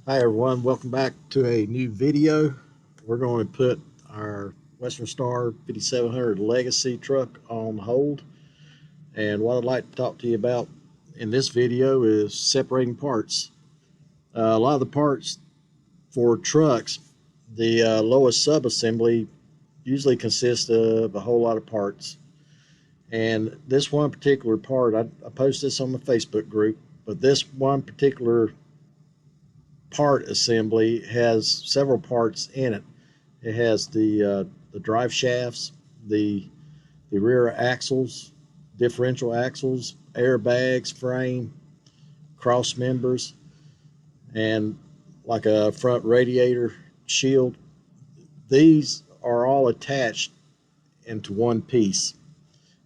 Hi everyone, welcome back to a new video. We're going to put our Western Star 5700 Legacy truck on hold. And what I'd like to talk to you about in this video is separating parts. A lot of the parts for trucks, the lowest subassembly usually consists of a whole lot of parts. And this one particular part, I posted this on the Facebook group, but this one particular part assembly has several parts in it. It has the drive shafts, the rear axles, differential axles, airbags, frame, cross members, and like a front radiator shield. These are all attached into one piece.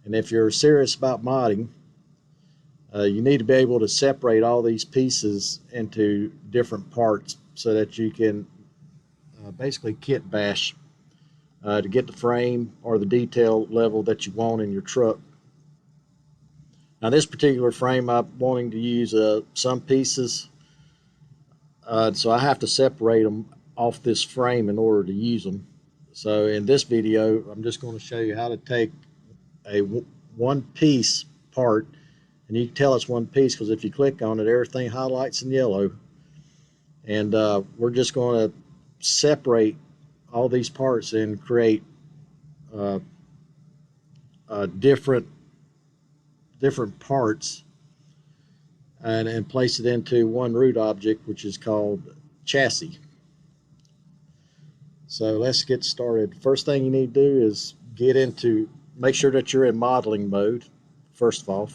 And if you're serious about modding, you need to be able to separate all these pieces into different parts so that you can basically kit bash to get the frame or the detail level that you want in your truck. Now this particular frame, I'm wanting to use some pieces, so I have to separate them off this frame in order to use them. So in this video, I'm just going to show you how to take a one piece part. And you can tell it's one piece because if you click on it, everything highlights in yellow. And we're just going to separate all these parts and create different parts and place it into one root object, which is called chassis. So let's get started. First thing you need to do is make sure that you're in modeling mode, first of all.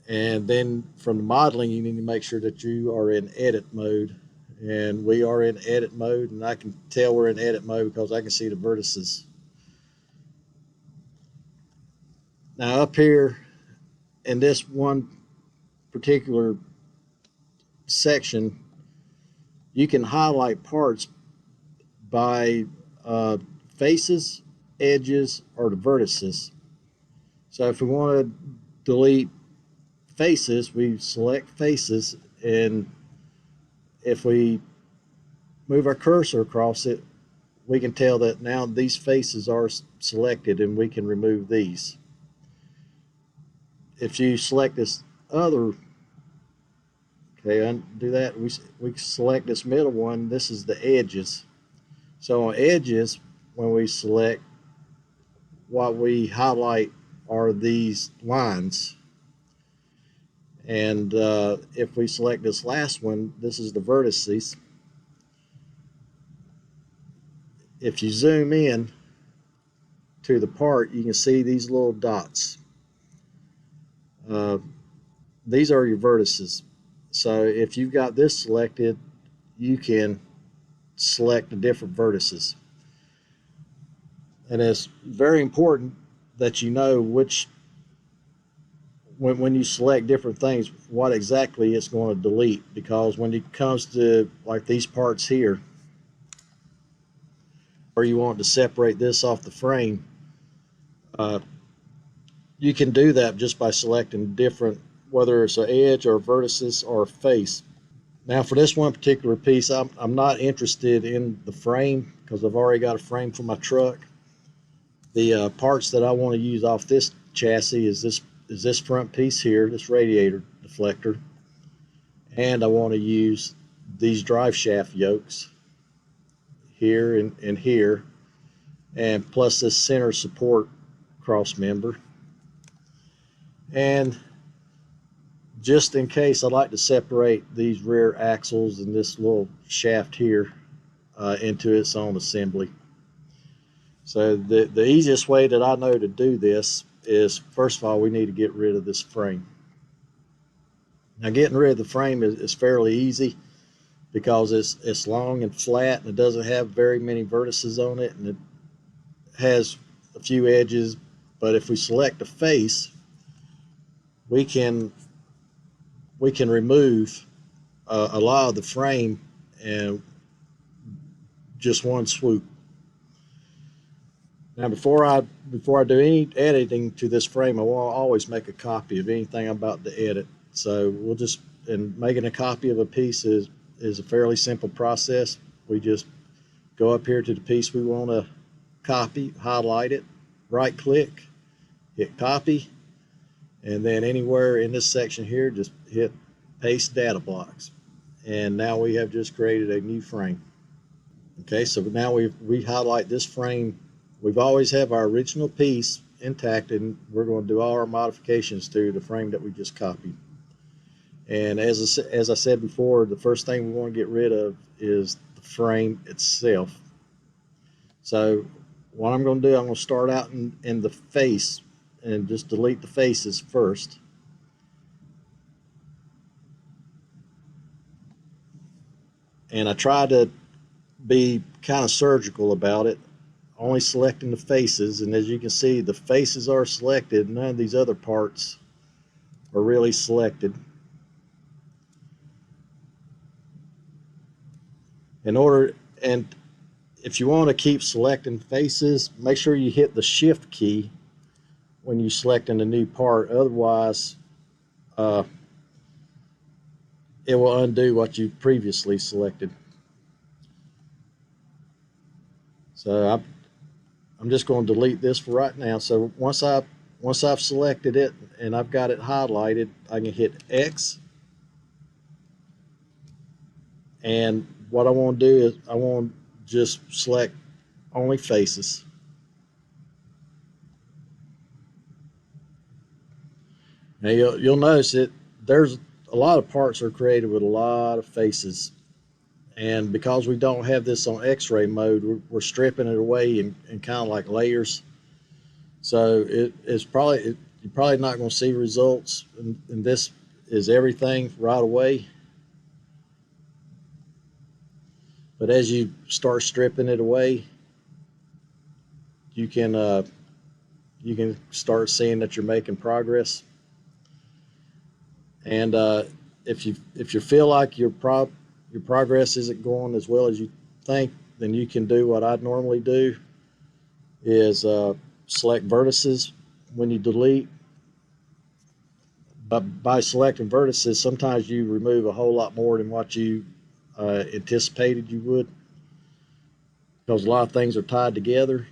And then from the modeling, you need to make sure that you are in edit mode. And we are in edit mode, and I can tell we're in edit mode because I can see the vertices. Now up here in this one particular section, you can highlight parts by faces, edges, or the vertices. So if we want to delete faces, we select faces, and if we move our cursor across it, we can tell that now these faces are selected and we can remove these. If you select this other, okay, undo that, we select this middle one, this is the edges. So on edges, when we select, what we highlight are these lines. And if we select this last one, this is the vertices. If you zoom in to the part, you can see these little dots. These are your vertices. So if you've got this selected, you can select the different vertices. And it's very important that you know which, when you select different things, what exactly it's going to delete, because when it comes to like these parts here, or you want to separate this off the frame, you can do that just by selecting different, whether it's an edge or vertices or a face. Now for this one particular piece, I'm not interested in the frame because I've already got a frame for my truck. The parts that I want to use off this chassis is this front piece here, this radiator deflector, and I want to use these drive shaft yokes here and here, and plus this center support cross member. And just in case, I like to separate these rear axles and this little shaft here into its own assembly. So the easiest way that I know to do this is, first of all, we need to get rid of this frame. Now getting rid of the frame is fairly easy because it's long and flat, and it doesn't have very many vertices on it, and it has a few edges. But if we select the face, we can remove a lot of the frame in just one swoop. Now before I do any editing to this frame, I want to always make a copy of anything I'm about to edit. So we'll just and making a copy of a piece is a fairly simple process. We just go up here to the piece we want to copy, highlight it, right click, hit copy, and then anywhere in this section here, just hit paste data blocks. And now we have just created a new frame. Okay, so now we highlight this frame. We've always have our original piece intact, and we're going to do all our modifications to the frame that we just copied. And as I said before, the first thing we want to get rid of is the frame itself. So what I'm going to do, I'm going to start out in the face and just delete the faces first. And I try to be kind of surgical about it, only selecting the faces. And as you can see, the faces are selected. None of these other parts are really selected. And if you want to keep selecting faces, make sure you hit the shift key when you select in a new part. Otherwise, it will undo what you previously selected. So I'm just going to delete this for right now. So once I've selected it and I've got it highlighted, I can hit X. And what I want to do is I want to just select only faces. Now you'll notice that there's a lot of parts are created with a lot of faces. And because we don't have this on X-ray mode, we're stripping it away in kind of like layers. So you're probably not going to see results. And this is everything right away. But as you start stripping it away, you can start seeing that you're making progress. And if you feel like your progress isn't going as well as you think, then you can do what I'd normally do is select vertices when you delete. But by selecting vertices, sometimes you remove a whole lot more than what you anticipated you would, because a lot of things are tied together.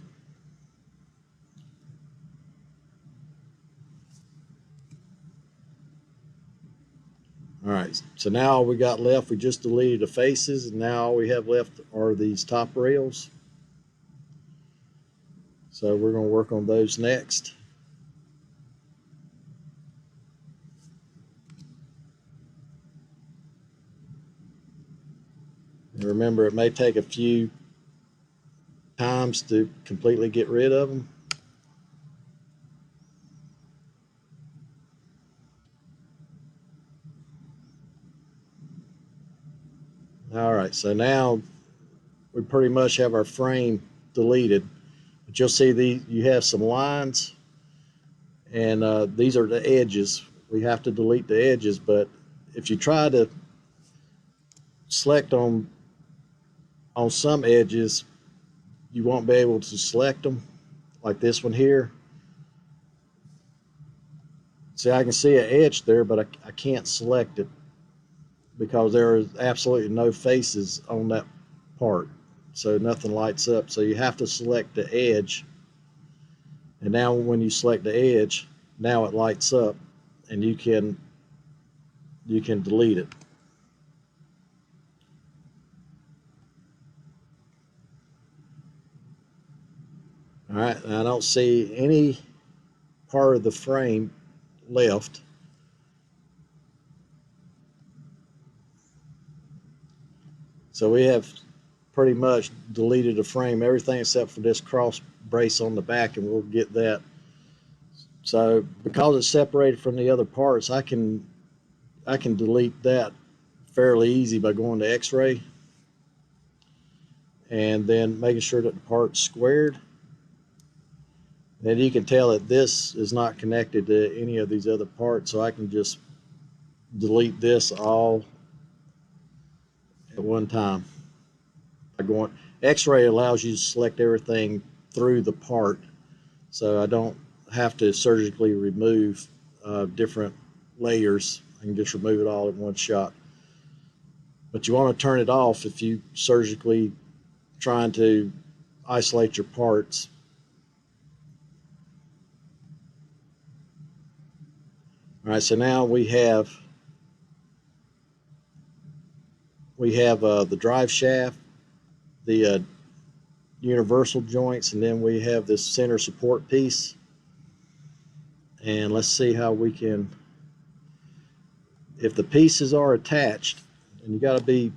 All right, so now all we got left, we just deleted the faces, and now all we have left are these top rails. So we're going to work on those next. And remember, it may take a few times to completely get rid of them. All right, so now we pretty much have our frame deleted, but you'll see you have some lines, and these are the edges. We have to delete the edges, but if you try to select on some edges, you won't be able to select them, like this one here. See, I can see an edge there, but I can't select it because there is absolutely no faces on that part, so nothing lights up. So you have to select the edge, and now when you select the edge, now it lights up, and you can delete it. All right, I don't see any part of the frame left. So we have pretty much deleted the frame, everything except for this cross brace on the back, and we'll get that. So because it's separated from the other parts, I can delete that fairly easy by going to X-ray and then making sure that the part's squared. And you can tell that this is not connected to any of these other parts, so I can just delete this all at one time. By going X-ray allows you to select everything through the part, so I don't have to surgically remove different layers. I can just remove it all in one shot. But you want to turn it off if you surgically trying to isolate your parts. All right, so now we have the drive shaft, the universal joints, and then we have this center support piece. And let's see how we can, if the pieces are attached, and you got to be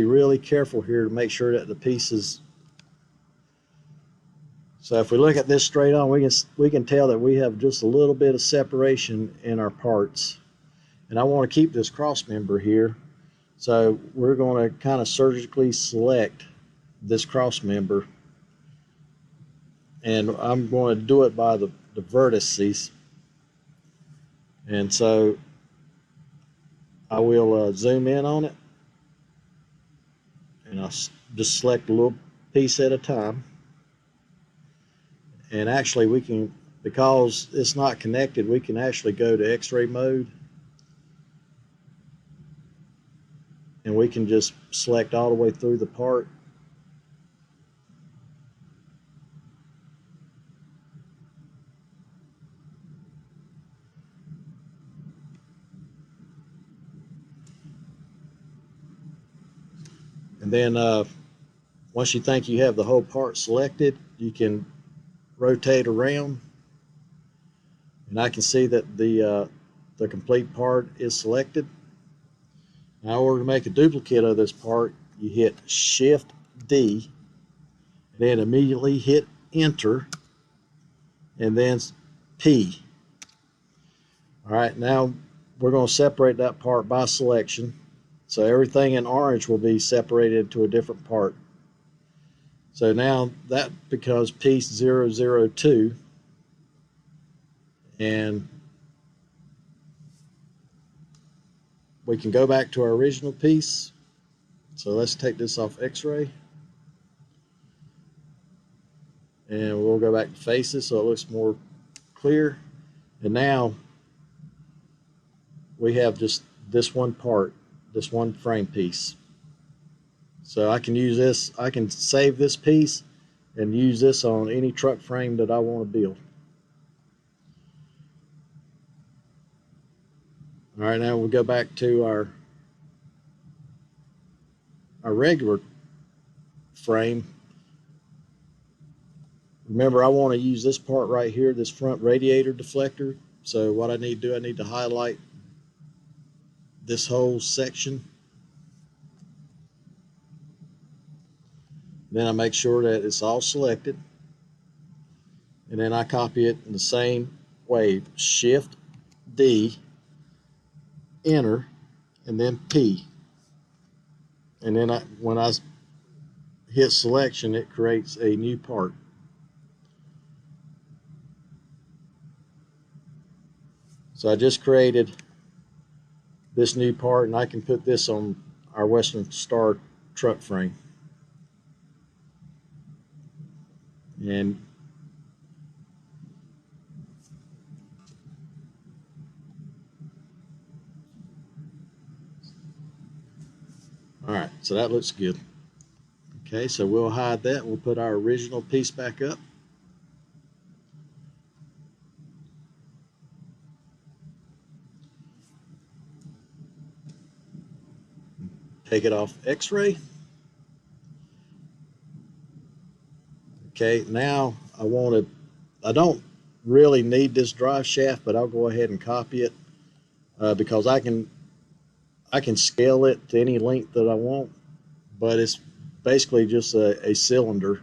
really careful here to make sure that the pieces. So if we look at this straight on, we can tell that we have just a little bit of separation in our parts. And I want to keep this cross member here. So we're going to kind of surgically select this cross member. And I'm going to do it by the vertices. And so I will zoom in on it. And I'll just select a little piece at a time. And actually we can, because it's not connected, we can actually go to X-ray mode. And we can just select all the way through the part. And then once you think you have the whole part selected, you can rotate around. And I can see that the complete part is selected. Now, in order to make a duplicate of this part, you hit Shift D, then immediately hit Enter, and then P. All right, now we're going to separate that part by selection. So everything in orange will be separated to a different part. So now that becomes piece 002. And we can go back to our original piece. So let's take this off X-ray. And we'll go back to faces so it looks more clear. And now we have just this one part, this one frame piece. So I can use this, I can save this piece and use this on any truck frame that I want to build. All right, now we'll go back to our regular frame. Remember, I want to use this part right here, this front radiator deflector. So what I need to do, I need to highlight this whole section. Then I make sure that it's all selected. And then I copy it in the same way. Shift D, Enter, and then P. And then when I hit selection, it creates a new part. So I just created this new part, and I can put this on our Western Star truck frame. And all right, so that looks good. Okay, so we'll hide that. We'll put our original piece back up. Take it off X-ray. Okay, now I don't really need this drive shaft, but I'll go ahead and copy it because I can scale it to any length that I want, but it's basically just a cylinder,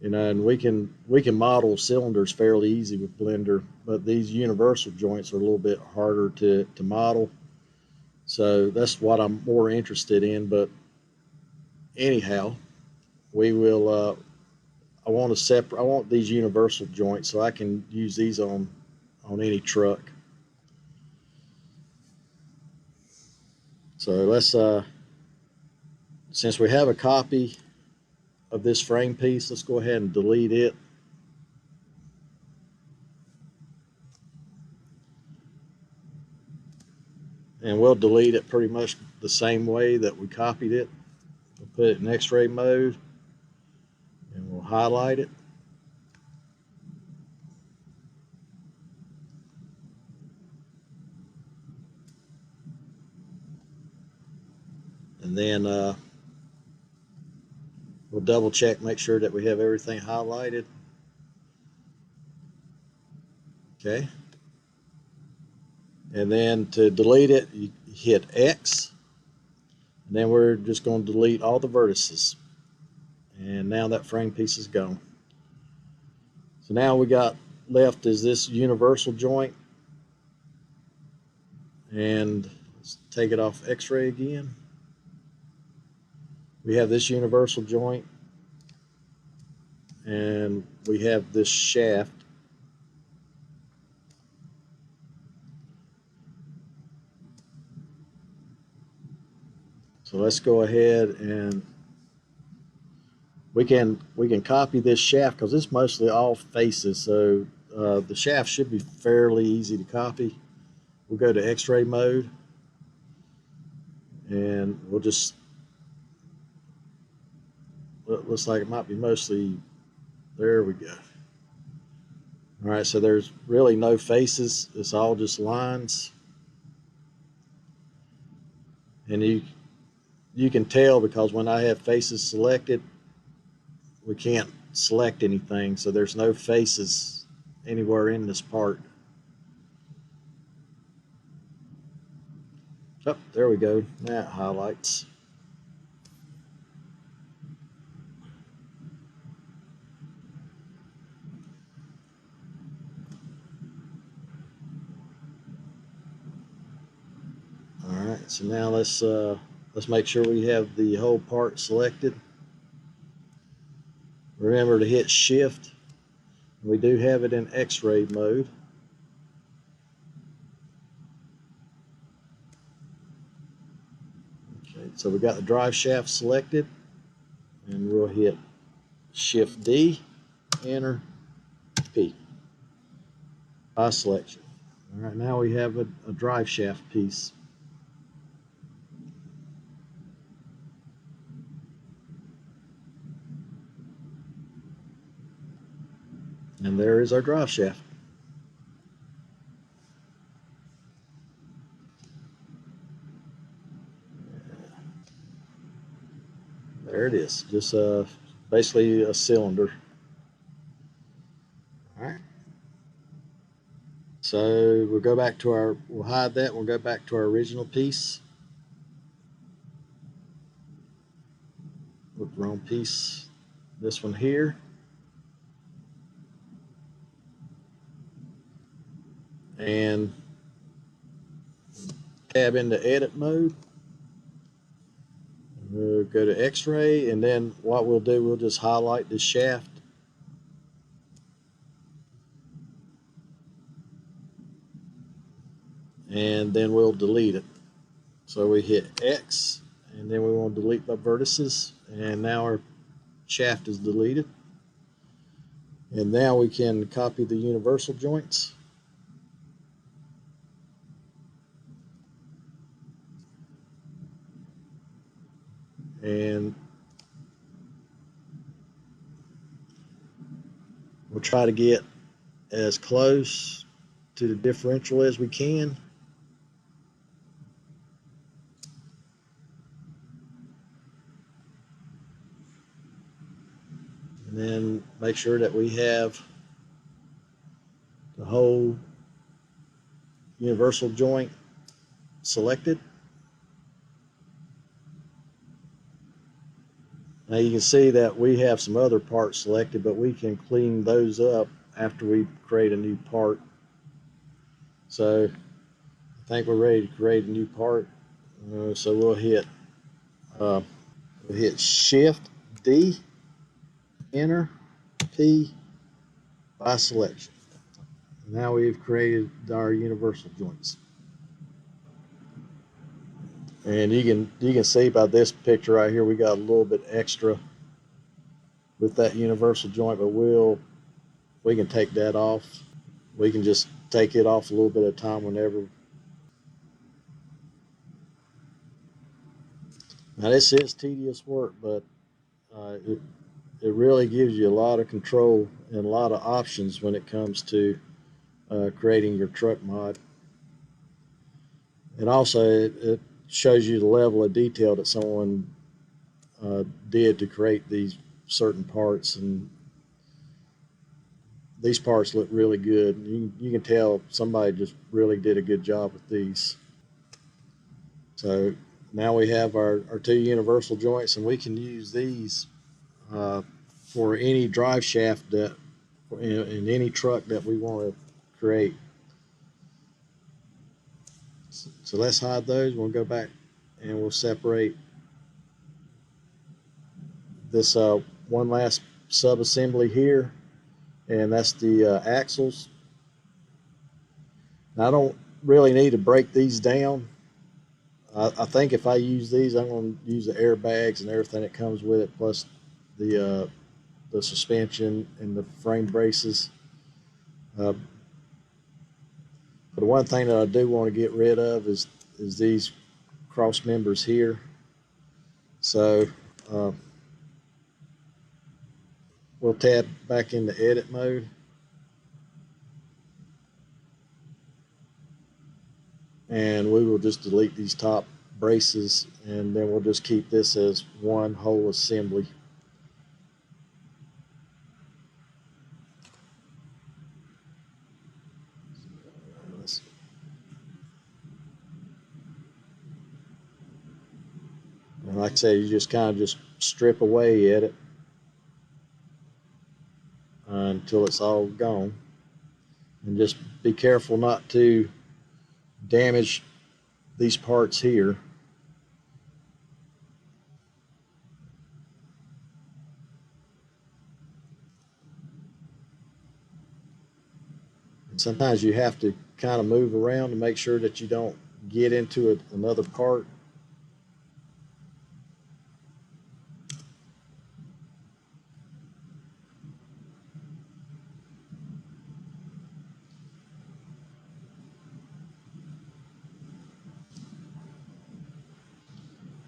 you know, and we can model cylinders fairly easy with Blender, but these universal joints are a little bit harder to model. So that's what I'm more interested in. But anyhow, we will. I want these universal joints so I can use these on any truck. So let's. Since we have a copy of this frame piece, let's go ahead and delete it. and we'll delete it pretty much the same way that we copied it. We'll put it in X-ray mode, and we'll highlight it. And then we'll double check, make sure that we have everything highlighted. Okay. And then to delete it, you hit X. And then we're just going to delete all the vertices. And now that frame piece is gone. So now we got left is this universal joint. And let's take it off X-ray again. We have this universal joint. And we have this shaft. So let's go ahead and we can copy this shaft because it's mostly all faces. So the shaft should be fairly easy to copy. We'll go to X-ray mode, and we'll just, it looks like it might be mostly, there we go. All right, so there's really no faces. It's all just lines. And you can tell because when I have faces selected, we can't select anything, so there's no faces anywhere in this part. Oh, there we go. That highlights. All right, so now let's make sure we have the whole part selected. Remember to hit Shift. We do have it in X-ray mode. Okay, so we got the drive shaft selected, and we'll hit Shift D, Enter, P by selection. All right, now we have a drive shaft piece. And there is our drive shaft. There it is, just basically a cylinder. All right. So we'll go back to our, we'll hide that, we'll go back to our original piece. Look, wrong piece. This one here. And tab into edit mode. We'll go to X-ray, and then what we'll do, we'll just highlight the shaft. And then we'll delete it. So we hit X, and then we want to delete the vertices, and now our shaft is deleted. And now we can copy the universal joints. And we'll try to get as close to the differential as we can. And then make sure that we have the whole universal joint selected. Now you can see that we have some other parts selected, but we can clean those up after we create a new part. So I think we're ready to create a new part. So we'll hit Shift D, Enter, P by selection. Now we've created our universal joints. And you can see by this picture right here, we got a little bit extra with that universal joint, but we can take that off. We can just take it off a little bit at a time whenever. Now this is tedious work, but it really gives you a lot of control and a lot of options when it comes to creating your truck mod. And also it shows you the level of detail that someone did to create these certain parts, and these parts look really good. You can tell somebody just really did a good job with these. So now we have our two universal joints, and we can use these uh, for any drive shaft that in any truck that we want to create. So let's hide those. We'll go back and we'll separate this one last sub-assembly here, and that's the axles. Now, I don't really need to break these down. I think if I use these, I'm going to use the airbags and everything that comes with it, plus the suspension and the frame braces. But the one thing that I do want to get rid of is these cross members here. So uh, we'll tab back into edit mode. And we will just delete these top braces, and then we'll just keep this as one whole assembly. And like I said, you just kind of just strip away at it until it's all gone. And just be careful not to damage these parts here. And sometimes you have to kind of move around to make sure that you don't get into another part.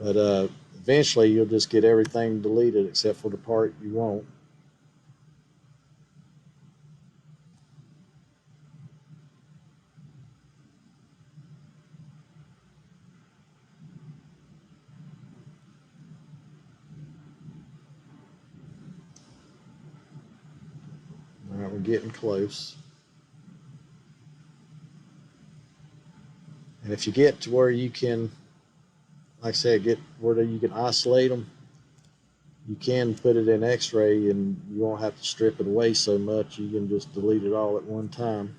But eventually you'll just get everything deleted except for the part you want. All right, we're getting close. And if you get to where you can, like I said, get where you can isolate them, you can put it in x-ray and you won't have to strip it away so much. You can just delete it all at one time.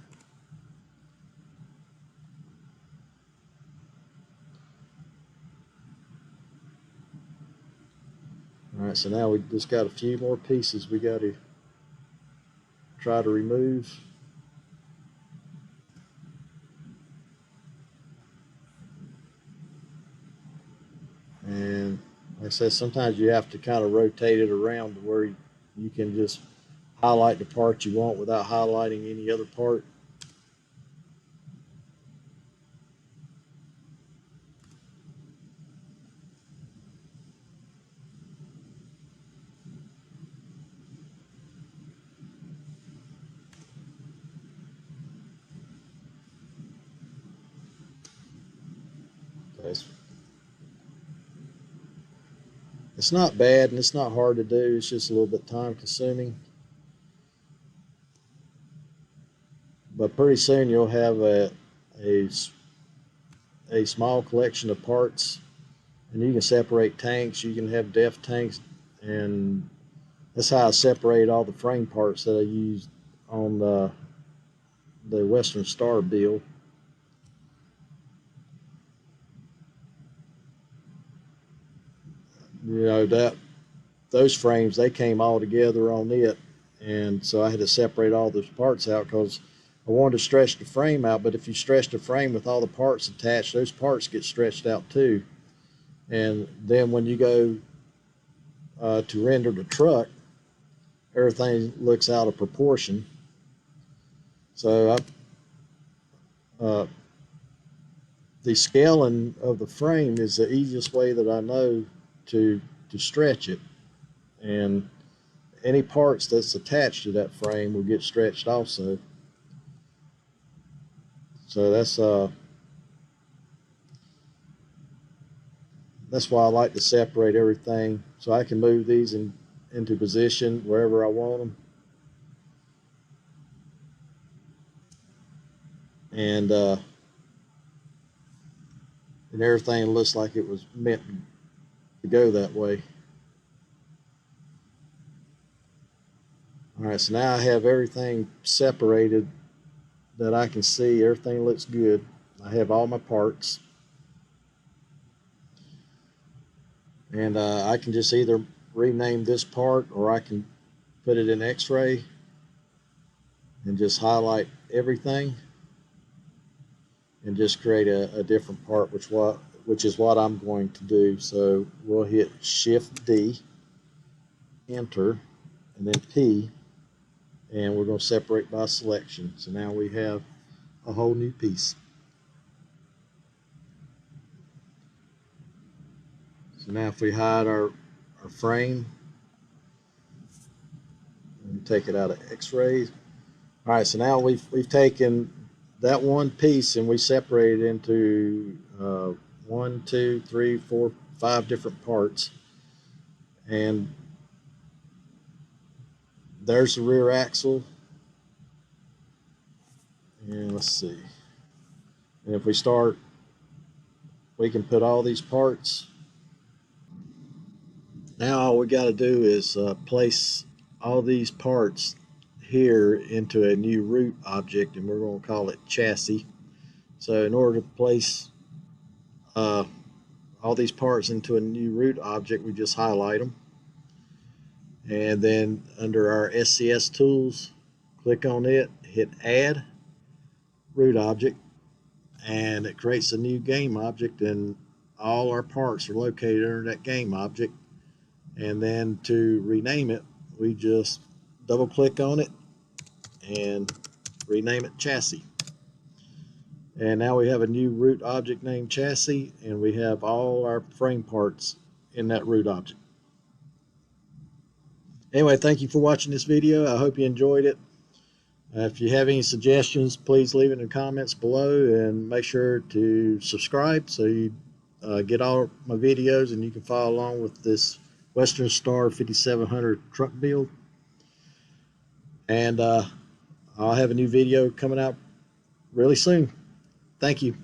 All right, so now we just got a few more pieces we got to try to remove. And like I said, sometimes you have to kind of rotate it around to where you can just highlight the part you want without highlighting any other part. Okay. It's not bad and it's not hard to do. It's just a little bit time consuming. But pretty soon you'll have a small collection of parts, and you can separate tanks. You can have depth tanks, and that's how I separate all the frame parts that I used on the Western Star build. You know that those frames, they came all together on it, and so I had to separate all those parts out because I wanted to stretch the frame out. But if you stretch the frame with all the parts attached, those parts get stretched out too. And then when you go to render the truck, everything looks out of proportion. So uh, the scaling of the frame is the easiest way that I know to stretch it, and any parts that's attached to that frame will get stretched also. So that's why I like to separate everything, so I can move these into position wherever I want them. And everything looks like it was meant to go that way. All right, so now I have everything separated that I can see. Everything looks good. I have all my parts. And I can just either rename this part, or I can put it in X-ray and just highlight everything and just create a different part, which is what I'm going to do. So we'll hit Shift D, Enter, and then P, and we're going to separate by selection. So now we have a whole new piece. So now if we hide our frame and take it out of X-rays. All right, so now we've taken that one piece and we separate it into 1, 2, 3, 4, 5 different parts. And there's the rear axle. And let's see. And if we start, we can put all these parts. Now all we got to do is place all these parts here into a new root object, and we're going to call it chassis. So in order to place all these parts into a new root object, we just highlight them, and then under our SCS tools, click on it, hit add root object, and it creates a new game object, and all our parts are located under that game object. And then to rename it, we just double click on it and rename it chassis. And now we have a new root object named chassis, and we have all our frame parts in that root object. Anyway, thank you for watching this video. I hope you enjoyed it. If you have any suggestions, please leave it in the comments below, and make sure to subscribe so you get all my videos and you can follow along with this Western Star 5700 truck build. And I'll have a new video coming out really soon. Thank you.